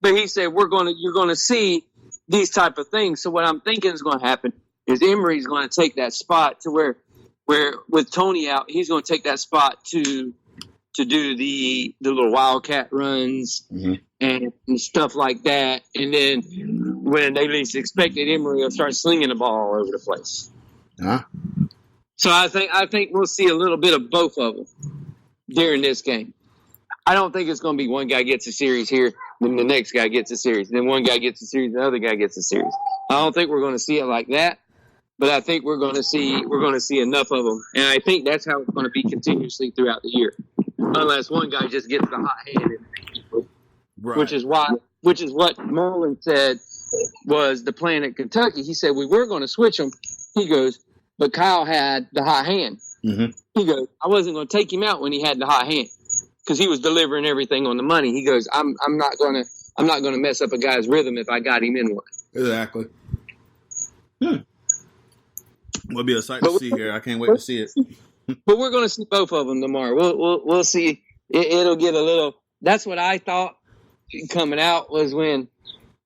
But he said you're going to see these type of things. So what I'm thinking is going to happen is Emory's going to take that spot to where with Tony out, he's going to take that spot to do the little wildcat runs and stuff like that. And then when they least expect it, Emory will start slinging the ball all over the place. Huh? So I think we'll see a little bit of both of them during this game. I don't think it's going to be one guy gets a series here, then the next guy gets a series, then one guy gets a series, the other guy gets a series. I don't think we're going to see it like that, but I think we're going to see enough of them, and I think that's how it's going to be continuously throughout the year, unless one guy just gets the hot hand, right. which is what Mullen said was the plan at Kentucky. He said we were going to switch them. He goes, but Kyle had the hot hand. Mm-hmm. He goes, I wasn't going to take him out when he had the hot hand because he was delivering everything on the money. He goes, I'm not going to mess up a guy's rhythm if I got him in one. Exactly. Will be a sight to see here. I can't wait to see it. But we're going to see both of them tomorrow. We'll see. It'll get a little. That's what I thought coming out was when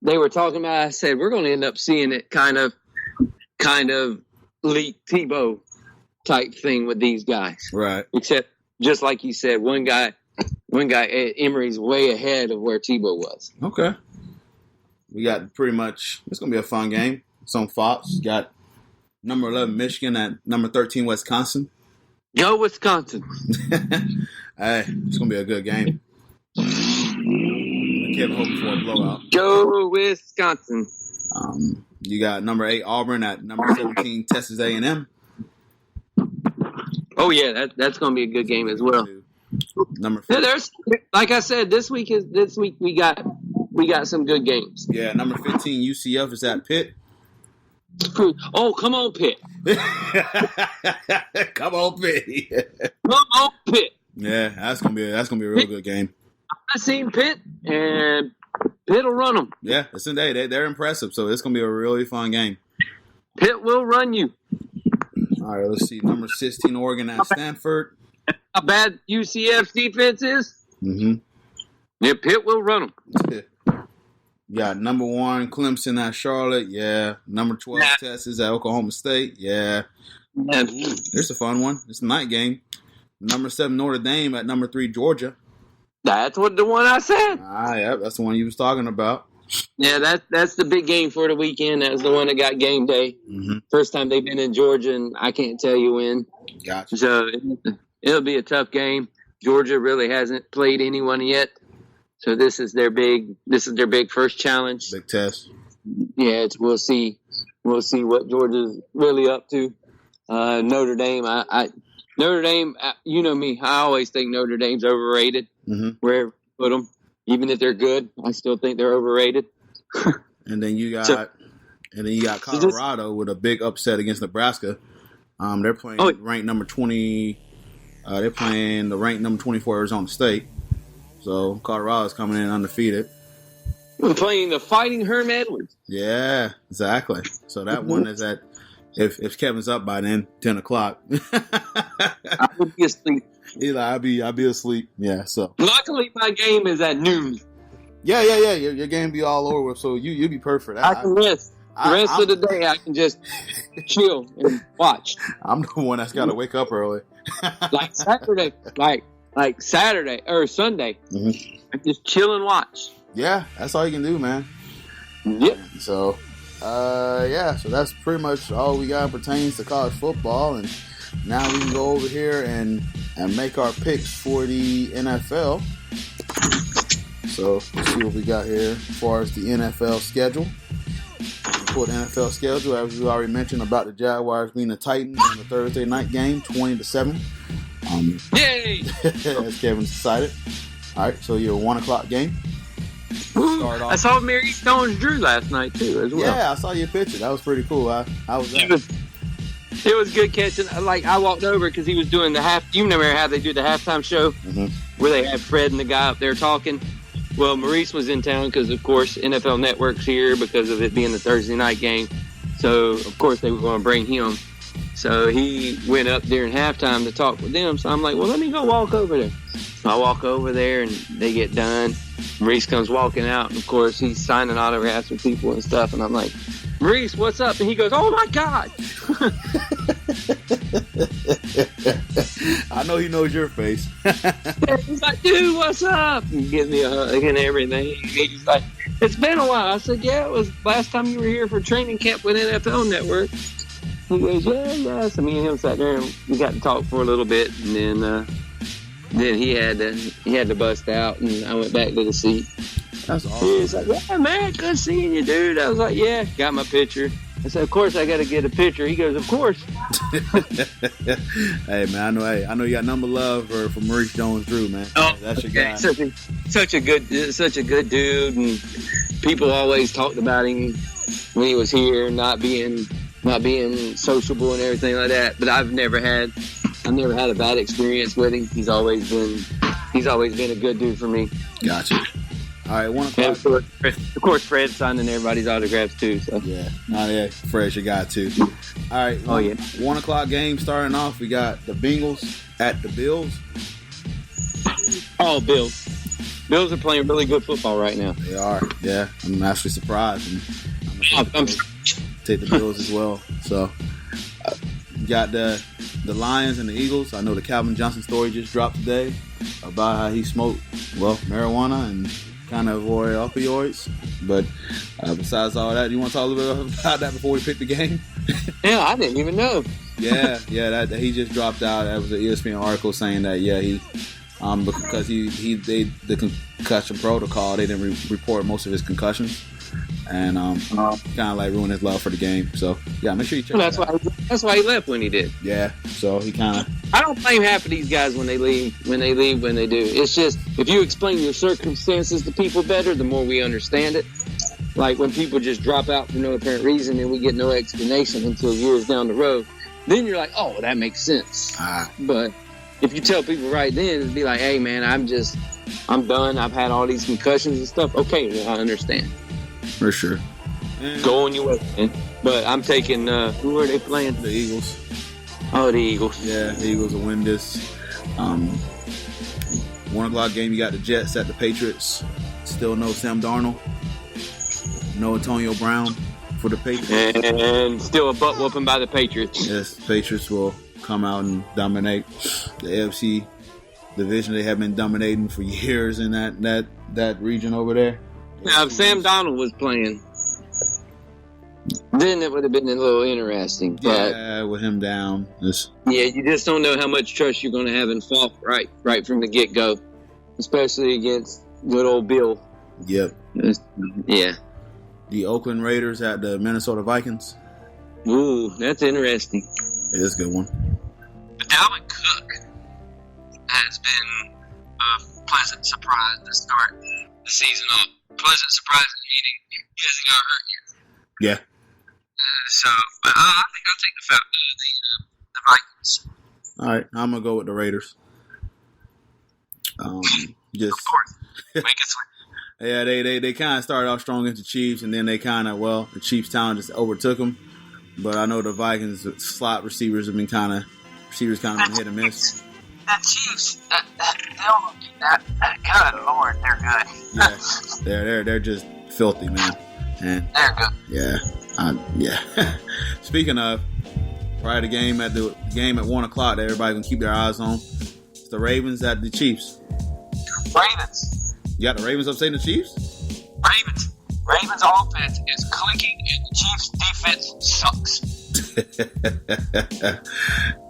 they were talking about. I said we're going to end up seeing it kind of Leak Tebow type thing with these guys, right? Except just like you said, one guy, Emory's way ahead of where Tebow was. Okay, we got pretty much. It's gonna be a fun game. It's on Fox. Got number 11 Michigan at number 13 Wisconsin. Go Wisconsin! Hey, it's gonna be a good game. I can't hope for a blowout. Go Wisconsin! You got number 8 Auburn at number 17 Texas A&M. Oh yeah, that's going to be a good game as well. Number 15. There's, like I said, this week we got some good games. Yeah, number 15 UCF is at Pitt. Oh, come on, Pitt! Come on, Pitt! Come on, Pitt! Yeah, that's gonna be a real good game. I seen Pitt, and Pitt will run them. Yeah, it's in day. They're impressive, so it's gonna be a really fun game. Pitt will run you. All right, let's see. Number 16 Oregon at Stanford. How bad UCF's defense is? Mm-hmm. Yeah, Pitt will run them. You got number 1 Clemson at Charlotte. Yeah. Number 12 Texas at Oklahoma State. Yeah. It's a fun one. It's a night game. Number 7 Notre Dame at number 3 Georgia. That's the one I said. Yeah, that's the one you was talking about. Yeah, that's the big game for the weekend. That's the one that got game day. Mm-hmm. First time they've been in Georgia, and I can't tell you when. Gotcha. So it'll be a tough game. Georgia really hasn't played anyone yet, so this is their big first challenge. Big test. Yeah, we'll see what Georgia's really up to. Notre Dame, Notre Dame, you know me. I always think Notre Dame's overrated. Mm-hmm. Wherever you put them, even if they're good, I still think they're overrated. And then you got Colorado with a big upset against Nebraska. They're playing ranked number 20. They're playing the ranked number 24 Arizona State. So Colorado's coming in undefeated. We're playing the Fighting Herm Edwards. Yeah, exactly. So that one is at if Kevin's up by then, 10 o'clock. I would be asleep. I'll be asleep. Yeah. So luckily, my game is at noon. Yeah. Your game be all over, so you'll be perfect. I can rest. The rest of the day, I can just chill and watch. I'm the one that's got to wake up early. Like Saturday, like Saturday or Sunday, I just chill and watch. Yeah, that's all you can do, man. Yep. So, so that's pretty much all we got pertains to college football, and now we can go over here and make our picks for the NFL. So let's see what we got here as far as the NFL schedule. For the NFL schedule, as we already mentioned about the Jaguars being the Titans in the Thursday night game, 20-7. Yay! As Kevin's excited. All right, so your 1:00 game. Start off. I saw Mary Jones-Drew last night too, as well. Yeah, I saw your picture. That was pretty cool. I was there. It was good catching. Like I walked over because he was doing the half. You remember how they do the halftime show where they have Fred and the guy up there talking. Well, Maurice was in town because, of course, NFL Network's here because of it being the Thursday night game. So, of course, they were going to bring him. So he went up during halftime to talk with them. So I'm like, well, let me go walk over there. So I walk over there, and they get done. Maurice comes walking out, and of course he's signing autographs with people and stuff. And I'm like, Maurice, what's up? And he goes, oh my God. I know he knows your face. He's like, dude, what's up? And he gives me a hug and everything. And he's like, it's been a while. I said, yeah, it was last time you were here for training camp with NFL Network. He goes, yeah. So me and him sat there and we got to talk for a little bit, and then he had to bust out, and I went back to the seat. That's awesome. He's like, yeah, man, good seeing you, dude. I was like, yeah, got my picture. I said, of course I got to get a picture. He goes, of course. Hey, man, I know you got number love for Maurice Jones-Drew, man. Oh, that's your guy. Such a good dude, and people always talked about him when he was here, not being sociable and everything like that. But I've never had a bad experience with him. He's always been a good dude for me. Gotcha. All right, 1 o'clock. And of course, Fred's signing everybody's autographs too. So Yeah, Fred's your guy too. All right. 1 o'clock game starting off. We got the Bengals at the Bills. Oh, Bills. Bills are playing really good football right now. They are. Yeah, I'm actually surprised. I'm take the Bills as well. So, you got the Lions and the Eagles. I know the Calvin Johnson story just dropped today about how he smoked, marijuana and kind of avoid opioids. But besides all that, you want to talk a little bit about that before we pick the game? Yeah, I didn't even know. Yeah, that he just dropped out. That was an ESPN article saying that because the concussion protocol, they didn't report most of his concussions, and kind of like ruined his love for the game. So yeah, make sure you check. Well, that's why he left when he did. Yeah, so he kind of. I don't blame half of these guys when they leave when they do. It's just if you explain your circumstances to people better, the more we understand it. Like when people just drop out for no apparent reason and we get no explanation until years down the road, then you're like, oh, that makes sense. But if you tell people right then, it'd be like, hey man, I'm done. I've had all these concussions and stuff. Okay, well, I understand. For sure. Go on your way, man. But I'm taking, who are they playing? The Eagles. Oh, the Eagles. Yeah, the Eagles will win this. 1 o'clock game, you got the Jets at the Patriots. Still no Sam Darnold. No Antonio Brown for the Patriots. And still a butt whooping by the Patriots. Yes, the Patriots will come out and dominate the AFC division. They have been dominating for years in that region over there. Now, if Sam Darnold was playing, then it would have been a little interesting. But yeah, with him down. Yeah, you just don't know how much trust you're going to have in Falk right from the get-go, especially against good old Bill. Yep. Yeah. The Oakland Raiders at the Minnesota Vikings. Ooh, that's interesting. It is a good one. Dalvin Cook has been a pleasant surprise to start the season off. Pleasant surprise meaning he hasn't got hurt yet. Yeah. So I think I'll take the Vikings. All right, I'm gonna go with the Raiders. Just of course, make it sweet. Yeah, they kind of started off strong against the Chiefs, and then they kind of the Chiefs' talent just overtook them. But I know the Vikings slot receivers have been kind of been hit and miss. The Chiefs, good Lord, they're good. Yeah, they're just filthy, man. And they're good. Yeah. Speaking of, prior to the game at 1 o'clock that everybody can keep their eyes on, it's the Ravens at the Chiefs. Ravens. You got the Ravens upsetting the Chiefs? Ravens offense is clicking and the Chiefs defense sucks.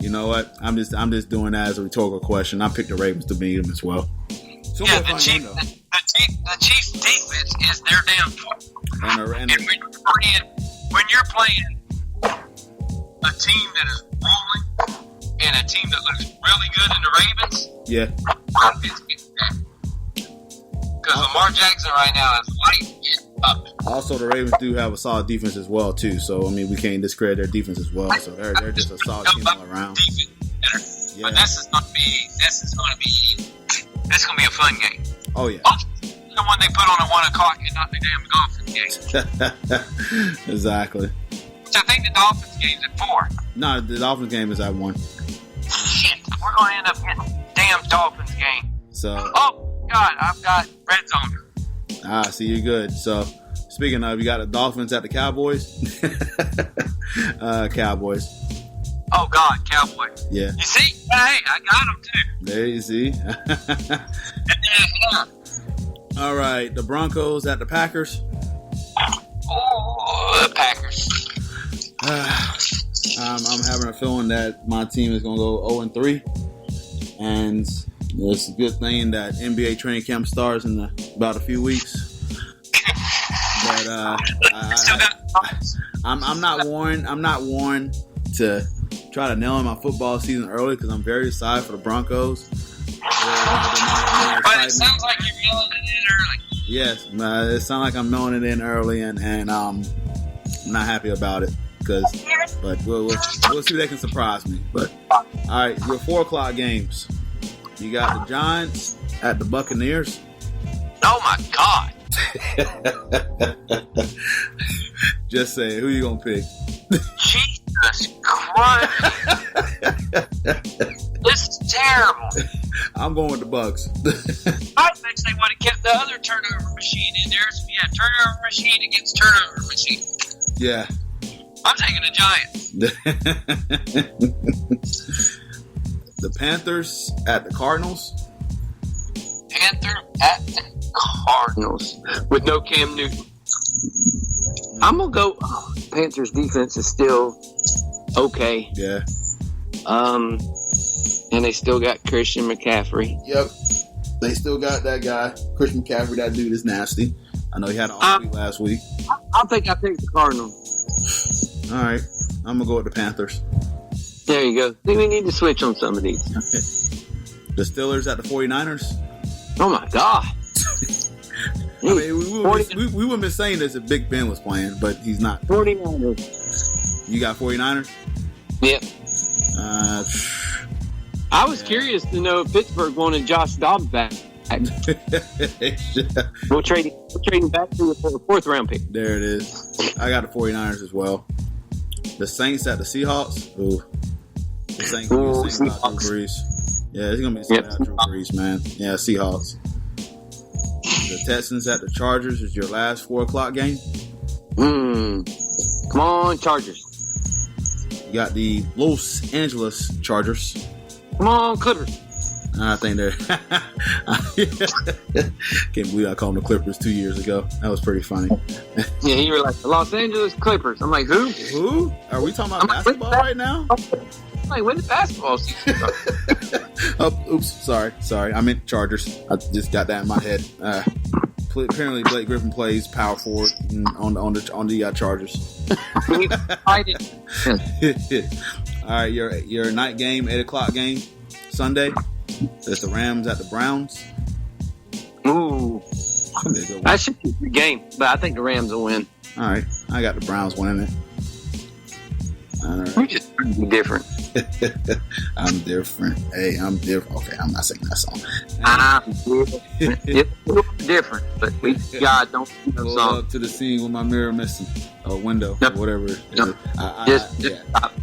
You know what? I'm just doing that as a rhetorical question. I picked the Ravens to beat them as well. So yeah, the Chiefs defense is their downfall. And when you're playing a team that is rolling and a team that looks really good in the Ravens, offense gets that. Because Lamar Jackson right now is lighting it up. Also, the Ravens do have a solid defense as well, too. So, I mean, we can't discredit their defense as well. So, they're just a solid team all around. Yeah. But this is going to be a fun game. Oh, yeah. The one they put on at 1 o'clock and not the damn Dolphins game. Exactly. Which I think the Dolphins game's at 4. No, the Dolphins game is at 1. Shit, we're going to end up getting damn Dolphins game. So. Oh, God, I've got red zone. See, you're good. So, speaking of, you got the Dolphins at the Cowboys. Cowboys. Oh, God, Cowboys. Yeah. You see? Hey, I got them, too. There you see. All right, the Broncos at the Packers. Oh, the Packers. I'm having a feeling that my team is going to go 0-3. And it's a good thing that NBA training camp starts in about a few weeks. But I'm not warned to try to nail in my football season early because I'm very excited for the Broncos. But it sounds like you're mailing it in early. Yes, it sounds like I'm mailing it in early, and I'm not happy about it. But we'll see if they can surprise me. But all right, your 4:00 games. You got the Giants at the Buccaneers. Oh my God! Just say, who you gonna pick? Jesus Christ! This is terrible. I'm going with the Bucs. I think they would have kept the other turnover machine in there. So we had turnover machine against turnover machine. Yeah. I'm taking the Giants. The Panthers at the Cardinals. Panther at the Cardinals with no Cam Newton. I'm gonna go. Panthers defense is still okay. Yeah. And they still got Christian McCaffrey. Yep. They still got that guy, Christian McCaffrey. That dude is nasty. I know he had an off week last week. I think I picked the Cardinals. All right. I'm going to go with the Panthers. There you go. See, we need to switch on some of these. The Steelers at the 49ers. Oh, my God. I mean, we wouldn't be saying this if Big Ben was playing, but he's not. 49ers. You got 49ers? Yep. I was curious to know if Pittsburgh wanted Josh Dobbs back. We'll trade him back to the 4th round pick. There it is. I got the 49ers as well. The Saints at the Seahawks. Ooh. The Saints without Drew Brees. Yeah, it's going to be without Drew Brees, man. Yeah, Seahawks. The Texans at the Chargers is your last 4:00 game. Come on, Chargers. You got the Los Angeles Chargers. Come on, Clippers. I think they're. Can't believe I called them the Clippers 2 years ago. That was pretty funny. Yeah, you were like the Los Angeles Clippers. I'm like, who? Who? Are we talking about basketball right now? I'm like, when did basketball season start? Oops, sorry. I meant Chargers. I just got that in my head. Apparently, Blake Griffin plays power forward on the Chargers. All right, your night game, 8:00 game, Sunday. That's the Rams at the Browns. Ooh, that should be a good game, but I think the Rams will win. All right, I got the Browns winning it. All right. We're just different. I'm different. Hey, I'm different. Okay, I'm not singing that song. It's different, but we God don't know Go song. up to the scene with my mirror missing, a window, Nope. or whatever. Nope.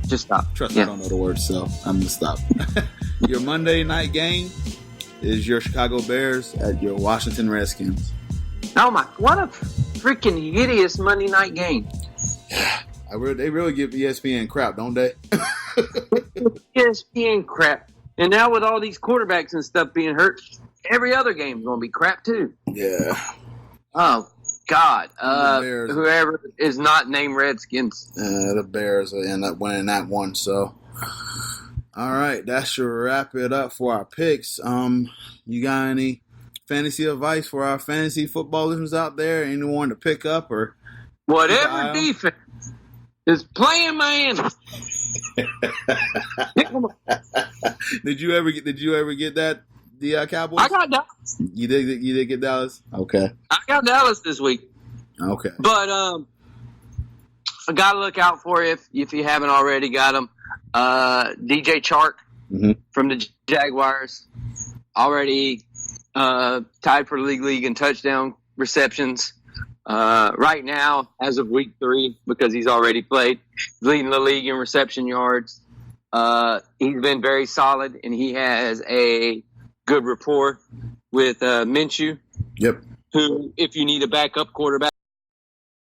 Just stop. Trust me, I don't know the words, so I'm gonna stop. Your Monday night game is your Chicago Bears at your Washington Redskins. Oh my! What a freaking hideous Monday night game. They really give ESPN crap, don't they? ESPN crap. And now with all these quarterbacks and stuff being hurt, every other game is going to be crap too. Yeah. Oh, God. Whoever is not named Redskins. The Bears will end up winning that one. So, all right. That should wrap it up for our picks. You got any fantasy advice for our fantasy football listeners out there? Anyone to pick up or whatever defense is playing Miami. Did you ever get that the Cowboys? I got Dallas. You did get Dallas? Okay. I got Dallas this week. Okay. But I got to look out for if you haven't already got him. DJ Chark from the Jaguars already tied for the league in touchdown receptions. Right now, as of week 3, because he's already played, he's leading the league in reception yards. He's been very solid, and he has a good rapport with Minshew. Yep. Who, if you need a backup quarterback,